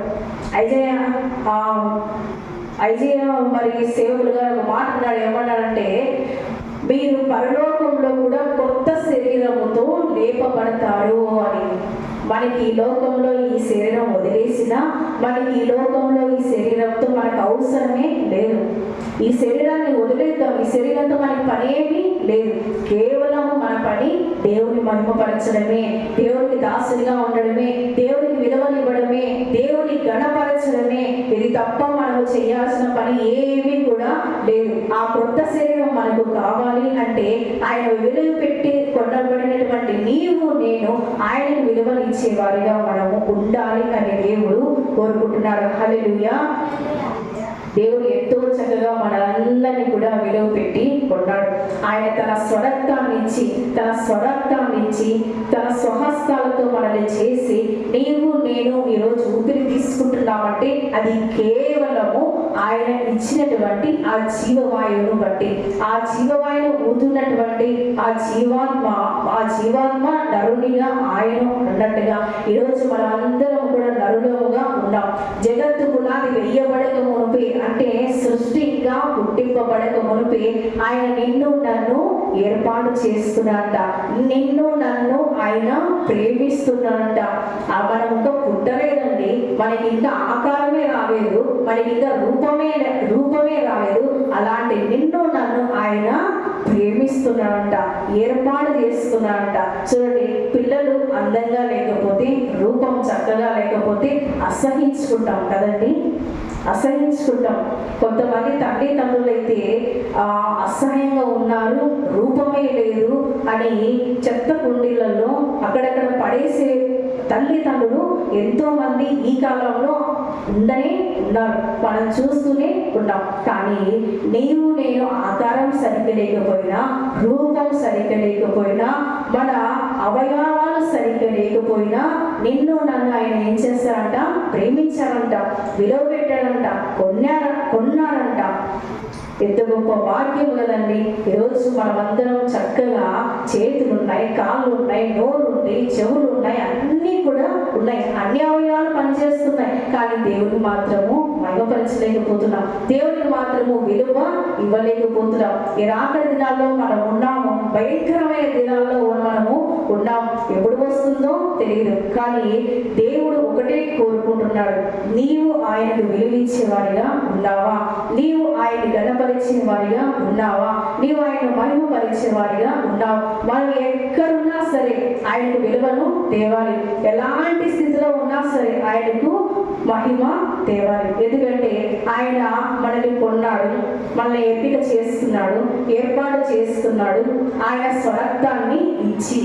ఐజయా మరి సేవకులుగా ఒక మాట ఉన్నాడు, ఏమన్నాడంటే మీరు పరలోకంలో కూడా కొత్త శరీరముతో లేపబడతారు అని. మనకి ఈ లోకంలో ఈ శరీరం వదిలేసినా మనకి ఈ లోకంలో ఈ శరీరంతో మనకు అవసరమే లేదు. ఈ శరీరాన్ని వదిలేద్దాం, ఈ శరీరంతో మనకి పని ఏమీ లేదు. కేవలం మన పని దేవుని మహిమపరచడమే, దేవునికి దాసునిగా ఉండడమే, దేవునికి విలువనివ్వడమే, దేవుని గణపరచడమే. ఇది తప్ప మనం చేయాల్సిన పని ఏమీ కూడా లేదు. ఆ కొత్త శరీరం మనకు కావాలి అంటే ఆయన విలువ పెట్టి కొనబడినటువంటి నీవు నేను ఆయనకు విలువలు ఇచ్చేవారిగా మనము ఉండాలి అని దేవుడు కోరుకుంటున్నాడు. హల్లెలూయా. దేవుడు ఎంతో చక్కగా మనందరినీ కూడా విలువ పెట్టి కొన్నాడు. ఆయన తన స్వరక్తాన్ని ఇచ్చి తన స్వహస్తాలతో మనల్ని చేసి నీవు నేను ఈరోజు ఊపిరి తీసుకుంటున్నామంటే అది కేవలము ఆయన ఇచ్చినటువంటి ఆ జీవవాయువును బట్టి. ఆ జీవవాయువు ఊదున్నటువంటి ఆ జీవాత్మ నరునిగా ఆయన ఉన్నట్టుగా ఈరోజు మనం అందరం కూడా నరులుగా ఉన్నాం. జగత్తు పునాది వెయ్యబడక మునిపే, అంటే సృష్టి ఇంకా పుట్టింపబడక మునిపే ఆయన నిన్ను నన్ను ఏర్పాటు చేస్తున్నాడంట. నిన్ను నన్ను ఆయన ప్రేమిస్తున్నాడంట. మనం ఇంకా పుట్టలేదండి, మనకి ఇంకా ఆకారమే రాలేదు, మనకి ఇంకా రూపమే రాలేదు. అలాంటి నిన్ను నన్ను ఆయన ప్రేమిస్తున్నాడంట, ఏర్పాటు చేస్తున్నాడంట. చూడండి, పిల్లలు అందంగా లేకపోతే, రూపం చక్కగా లేకపోతే అసహించుకుంటాం కదండి, అసహించుకుంటాం. కొంతమంది తల్లిదండ్రులు అయితే అసహ్యంగా ఉన్నారు, రూపమే లేదు, కానీ చెత్త కుండీలలో అక్కడక్కడ పడేసే తల్లిదండ్రులు ఎంతో మంది ఈ కాలంలో ఉండనే ఉన్నారు, మనం చూస్తూనే ఉన్నాం. కానీ నీవు నేను ఆకారం సరిగ్గా లేకపోయినా, రూపం సరిగ్గా లేకపోయినా, మన అవయవాలు సరిగ్గా లేకపోయినా నిన్ను నన్ను ఆయన ఏం చేస్తారంట? ప్రేమించారంట, విలువ పెట్టారంట, కొన్నారంట. ఎంత గొప్ప భాగ్యం కదండి. ఈరోజు మనమందరం చక్కగా చేతులు ఉన్నాయి, కాళ్ళు ఉన్నాయి, నోరు ఉంది, చెవులు ఉన్నాయి, అన్నీ కూడా ఉన్నాయి, అన్ని అవయవాలు పనిచేస్తున్నాయి. కానీ దేవుడిని మాత్రము మహిమపరచలేకపోతున్నాం, దేవుడికి మాత్రము విలువ ఇవ్వలేకపోతున్నాం. ఈ రాకడ దినాల్లో మనం ఉన్నాము, భయంకరమైన దినాల్లో మనము ఉన్నాం. ఎప్పుడు వస్తుందో తెలియదు, కానీ దేవుడు ఒకటే కోరుకుంటున్నాడు, నీవు ఆయనకు విలువించేవాడిగా ఉన్నావా? నీవు ఆయన గణపరిచిన వారిగా ఉన్నావా? నీవు ఆయన మహిమపరిచే వారిగా ఉన్నావా? మనం ఎక్కడున్నా సరే ఆయనకు విలువను తేవాలి, ఎలాంటి స్థితిలో ఉన్నా సరే ఆయనకు మహిమ తేవాలి. ఎందుకంటే ఆయన మనల్ని కొన్నాడు, మనల్ని ఎంపిక చేసుకున్నాడు, ఏర్పాటు చేసుకున్నాడు. ఆయన స్వరక్తాన్ని ఇచ్చి,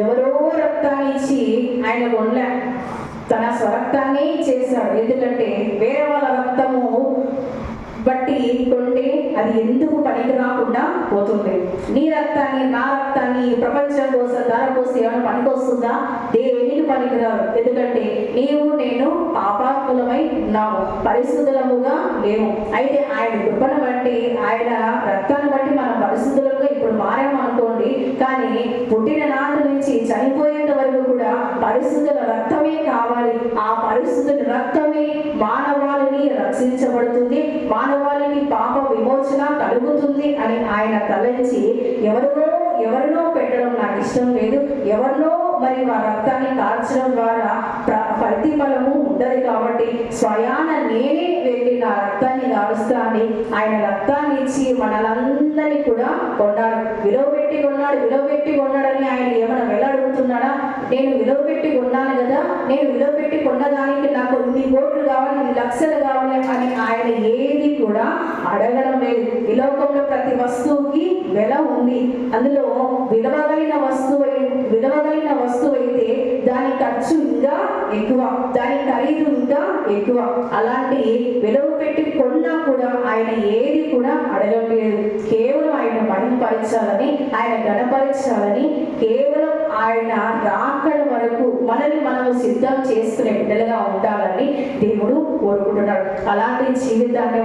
ఎవరో రక్తాన్ని ఇచ్చి ఆయన కొనలే, తన స్వరక్తాన్ని చేశాడు. ఎందుకంటే వేరే వాళ్ళ రక్తము బట్టి కొంటే అది ఎందుకు పనికి రాకుండా పోతుంది. నీ రక్తాన్ని, నా రక్తాన్ని ప్రపంచం కోసం ధరపోసి ఏమైనా పనికి వస్తుందా? దేనికి పనికిరాదు. ఎందుకంటే నీవు నేను పాపాత్ములమై ఉన్నాము, పరిశుద్ధులముగా లేవు. అయితే ఆయన కృపను బట్టి, ఆయన రక్తాన్ని బట్టి మనం పరిశుద్ధులుగా ఇప్పుడు మారాము అనుకోండి. కానీ పుట్టిన నాటి నుంచి చనిపోయేంత వరకు కూడా పరిశుద్ధుల రక్తమే కావాలి. ఆ పరిశుద్ధుల రక్తమే మానవాళిని రక్షించబడుతుంది, మానవాళికి పాప విమోచన కలుగుతుంది అని ఆయన తలంచి ఎవరినో పెట్టడం నాకు ఇష్టం లేదు, ఎవరినో మరి ఆ రక్తాన్ని కార్చడం ద్వారా ప్రతిఫలము ఉండదు కాబట్టి స్వయాన నేనే వెళ్ళి నా రక్తాన్ని కారుస్తా అని ఆయన రక్తాన్ని ఇచ్చి మనలందరినీ కూడా కొన్నాడు, విలువ పెట్టి కొన్నాడని ఆయన ఏమైనా వెళ్ళడుగుతున్నాడా? నేను విలువ పెట్టి కొన్నాను కదా, నేను విలువ పెట్టి కొన్నదానికి నాకు ఇన్ని కోట్లు కావాలి, ఇన్ని లక్షలు కావాలి అని ఆయన ఏది కూడా అడగడం లేదు. ఈ లోకంలో ప్రతి వస్తువుకి వెల ఉంది, అందులో విలువగలిగిన వస్తువు అయితే దాని ఖర్చు ఇంకా ఎక్కువ, దాని ఖరీదు ఇంకా ఎక్కువ. అలాంటి విలువ పెట్టి కొన్నా కూడా ఆయన ఏది కూడా అడగలేదు. కేవలం ఆయన మహిమపరచాలని, ఆయన గణపరచాలని, కేవలం ఆయన రాకడ వరకు మనల్ని మనం సిద్ధం చేసుకునే బిడ్డలుగా ఉండాలని దేవుడు కోరుకుంటున్నాడు. అలాంటి జీవితాన్ని